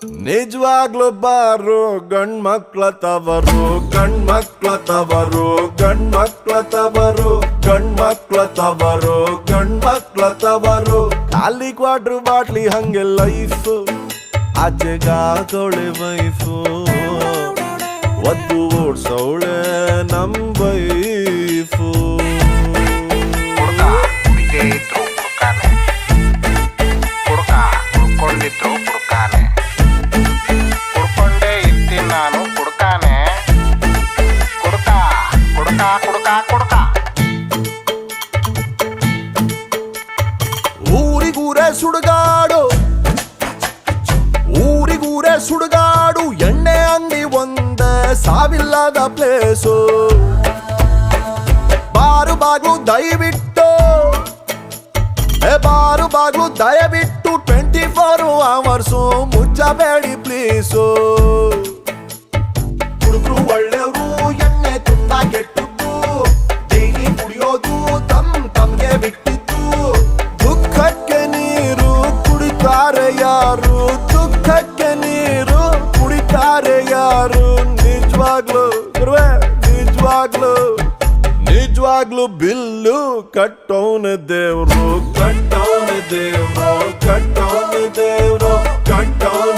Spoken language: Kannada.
ನಿಜವಾಗ್ಲು ಬಾರು ಗಂಡ್ಮಕ್ಳ ತವರು ಗಂಡ್ಮಕ್ಳ ತವರು ಗಂಡ್ಮಕ್ಳ ತವರು ಗಂಡ್ಮಕ್ಳ ತವರು ಗಂಡ್ಮಕ್ಳ ತವರು ಖಾಲಿ ಕ್ವಾರ್ಟರ್ ಬಾಟ್ಲಿ ಹಂಗೆ ಲೈಫ್ ಆಚೆಗಾಕೋಳೆ ವೈಫು ಒದ್ದು ಓಡ್ಸೋಳೆ ನಮ್ ವೈಫು ಊರಿಗೂರೇ ಸುಡುಗಾಡು ಊರಿಗೂರೇ ಸುಡುಗಾಡು ಎಣ್ಣೆ ಅಂಗಡಿ ಒಂದೇ ಸಾವಿಲ್ಲದ ಪ್ಲೇಸು ಬಾರು ಬಾಗ್ಲು ದಯವಿಟ್ಟು ಬಾರು ಬಾಗ್ಲು ದಯವಿಟ್ಟು 24 hours ಮುಚ್ಚಬೇಡಿ ಪ್ಲೀಸು ಹುಡುಗರು ಒಳ್ಳೆಯವರು ಎಣ್ಣೆ ತುಂಬಾ ಕೆಟ್ಟದ್ದು ಡೈಲಿ ಕುಡಿಯೋದು ತಮ್ಗೆ ಬಿಟ್ಟಿದ್ದು ದುಃಖಕ್ಕೆ ನೀರು ಕುಡಿತಾರೆ ಯಾರು ದುಃಖಕ್ಕೆ ನೀರು ಕುಡಿತಾರೆ ಯಾರು ನಿಜವಾಗ್ಲು ನಿಜವಾಗ್ಲು ಬಿಲ್ಲು ಕಟ್ಟೋನೆ ದೇವ್ರು ಕಟ್ಟೋನೆ ದೇವ್ರು ಕಟ್ಟೋನೆ ದೇವ್ರು ಕಟ್ಟೋನೆ